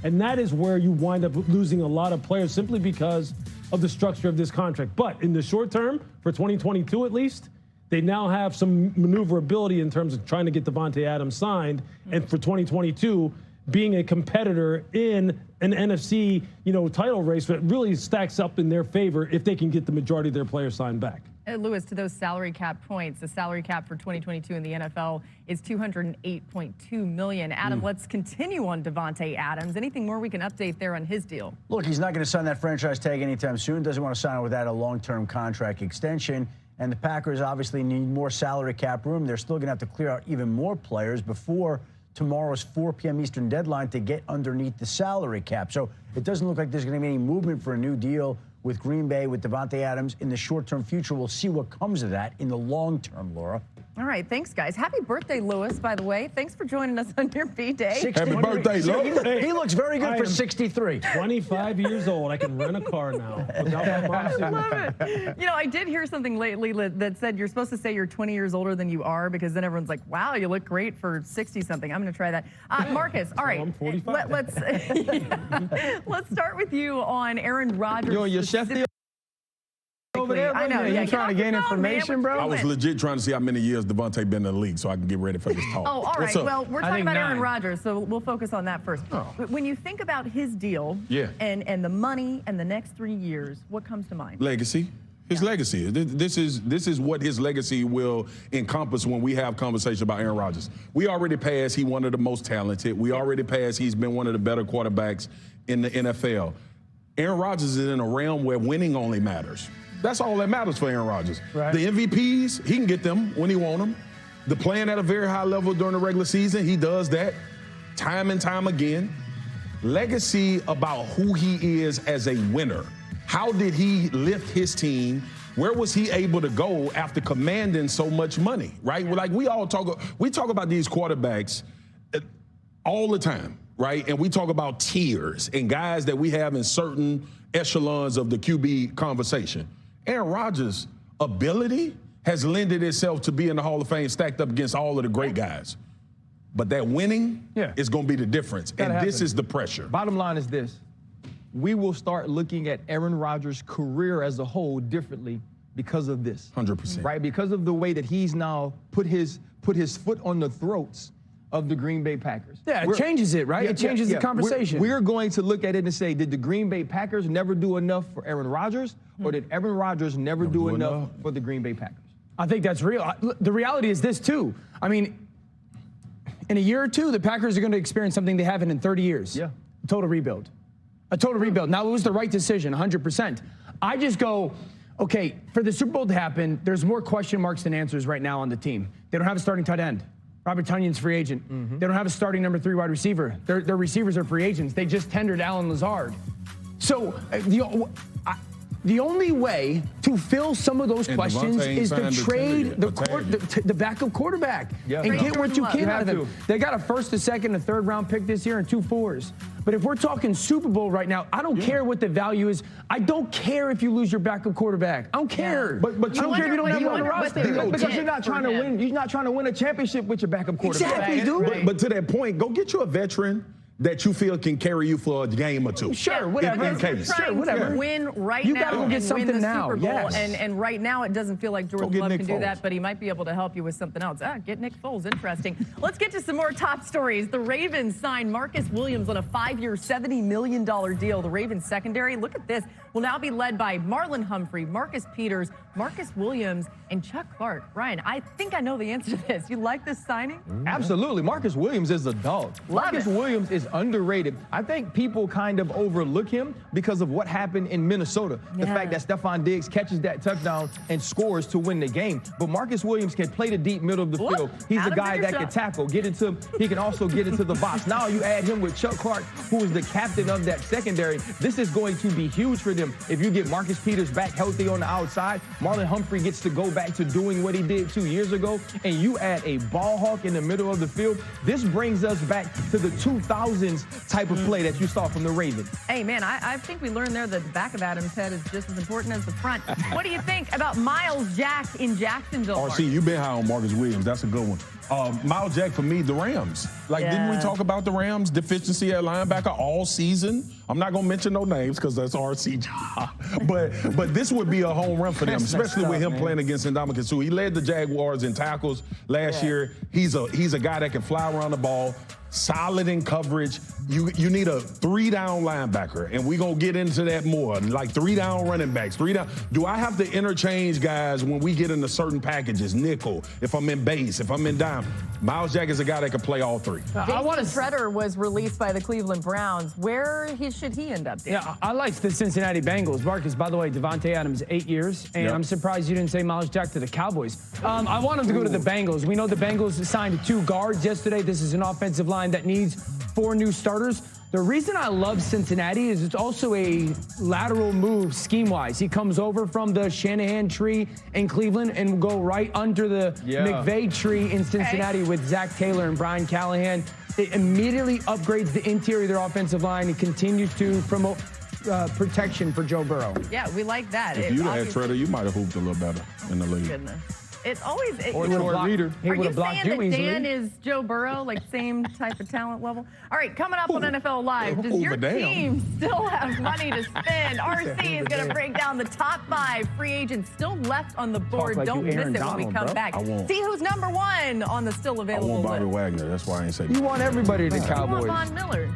And that is where you wind up losing a lot of players simply because of the structure of this contract. But in the short term, for 2022 at least, they now have some maneuverability in terms of trying to get Davante Adams signed. And for 2022, being a competitor in an NFC, title race, that really stacks up in their favor if they can get the majority of their players signed back. Lewis, to those salary cap points, the salary cap for 2022 in the NFL is $208.2 million. Adam, let's continue on Davante Adams. Anything more we can update there on his deal? Look, he's not going to sign that franchise tag anytime soon. Doesn't want to sign it without a long-term contract extension. And the Packers obviously need more salary cap room. They're still going to have to clear out even more players before tomorrow's 4 p.m. Eastern deadline to get underneath the salary cap. So it doesn't look like there's going to be any movement for a new deal with Green Bay, with Davante Adams in the short-term future. We'll see what comes of that in the long term, Laura. All right, thanks, guys. Happy birthday, Lewis, by the way. Thanks for joining us on your B-Day. Happy birthday, Lewis. He looks very good for 63. 25 years old. I can rent a car now. I love it. I did hear something lately that said you're supposed to say you're 20 years older than you are, because then everyone's like, wow, you look great for 60-something. I'm going to try that. Marcus, all right. I'm 45. Let's start with you on Aaron Rodgers. You on your chef deal over there, bro? I know. You trying to gain information, bro? I was legit trying to see how many years Davante been in the league so I can get ready for this talk. Oh, all right. Well, we're talking about 9. Aaron Rodgers, so we'll focus on that first. Oh. When you think about his deal and the money and the next 3 years, what comes to mind? Legacy. His legacy. This is what his legacy will encompass when we have conversation about Aaron Rodgers. We already passed he one of the most talented. We already passed he's been one of the better quarterbacks in the NFL. Aaron Rodgers is in a realm where winning only matters. That's all that matters for Aaron Rodgers. Right. The MVPs, he can get them when he want them. The playing at a very high level during the regular season, he does that time and time again. Legacy about who he is as a winner. How did he lift his team? Where was he able to go after commanding so much money, right? Like we talk about these quarterbacks all the time, right? And we talk about tiers and guys that we have in certain echelons of the QB conversation. Aaron Rodgers' ability has lended itself to be in the Hall of Fame stacked up against all of the great guys. But that winning is going to be the difference. And this is the pressure. Bottom line is this. We will start looking at Aaron Rodgers' career as a whole differently because of this. 100%. Right? Because of the way that he's now put his foot on the throats of the Green Bay Packers. Yeah, it changes it, right? It changes the conversation. We're going to look at it and say, did the Green Bay Packers never do enough for Aaron Rodgers, or did Aaron Rodgers never do enough for the Green Bay Packers? I think that's real. The reality is this, too. I mean, in a year or two, the Packers are going to experience something they haven't in 30 years. Yeah. A total rebuild. A total rebuild. Now, it was the right decision, 100%. I just go, okay, for the Super Bowl to happen, there's more question marks than answers right now on the team. They don't have a starting tight end. Robert Tonyan's free agent. They don't have a starting number 3 wide receiver. Their receivers are free agents. They just tendered Alan Lazard. So the only way to fill some of those questions is to trade the backup quarterback and get what you can out of them. They got a first, a second, a third round pick this year and 2 4s. But if we're talking Super Bowl right now, I don't care what the value is. I don't care if you lose your backup quarterback. I don't care. But you don't care if you don't have him on the roster. Because you're not trying to win. You're not trying to win a championship with your backup quarterback. Exactly, dude. But to that point, go get you a veteran that you feel can carry you for a game or two. Sure, whatever. Sure, whatever. Win right you now gotta go get and something win the now. Super Bowl. Yes. And right now it doesn't feel like Jordan Love Nick can do Foles. that, but he might be able to help you with something else. Get Nick Foles. Interesting. Let's get to some more top stories. The Ravens signed Marcus Williams on a 5-year, $70 million deal. The Ravens secondary, look at this, will now be led by Marlon Humphrey, Marcus Peters, Marcus Williams, and Chuck Clark. Ryan, I think I know the answer to this. You like this signing? Absolutely. Marcus Williams is a dog. Marcus Williams is underrated. I think people kind of overlook him because of what happened in Minnesota. The fact that Stephon Diggs catches that touchdown and scores to win the game. But Marcus Williams can play the deep middle of the field. He's a guy that can tackle, he can also get into the box. Now you add him with Chuck Clark, who is the captain of that secondary. This is going to be huge for them. If you get Marcus Peters back healthy on the outside, Marlon Humphrey gets to go back to doing what he did 2 years ago, and you add a ball hawk in the middle of the field. This brings us back to the 2000s type of play that you saw from the Ravens. Hey, man, I think we learned there that the back of Adams' head is just as important as the front. What do you think about Miles Jack in Jacksonville? RC, you've been high on Marcus Williams. That's a good one. Miles Jack, for me, the Rams. Like, didn't we talk about the Rams' deficiency at linebacker all season? I'm not going to mention no names because that's RC job. But this would be a home run for them, especially with him playing against Ndamukong Suh. He led the Jaguars in tackles last year. He's a guy that can fly around the ball, solid in coverage. You need a 3-down linebacker, and we're going to get into that more, like 3-down running backs, 3-down. Do I have to interchange guys when we get into certain packages, nickel, if I'm in base, if I'm in dime? Miles Jack is a guy that can play all three. Jason Treader was released by the Cleveland Browns. Where should he end up? Dan? Yeah, I like the Cincinnati Bengals. Marcus, by the way, Davante Adams, 8 years, and I'm surprised you didn't say Miles Jack to the Cowboys. I want him to go to the Bengals. We know the Bengals signed 2 guards yesterday. This is an offensive line that needs 4 new starters. The reason I love Cincinnati is it's also a lateral move scheme-wise. He comes over from the Shanahan tree in Cleveland and will go right under the McVay tree in Cincinnati with Zach Taylor and Brian Callahan. It immediately upgrades the interior of their offensive line and continues to promote protection for Joe Burrow. Yeah, we like that. If you'd had Treader, you might have hooped a little better in the league. Goodness. It's always. Or short reader. Are you saying that Dan is Joe Burrow, like same type of talent level? All right, coming up on NFL Live, does your team still have money to spend? RC is going to break down the top 5 free agents still left on the board. Don't miss it when we come back. See who's number 1 on the still available list. I want Bobby Wagner. That's why I ain't say. You want everybody to the Cowboys. You want Von Miller.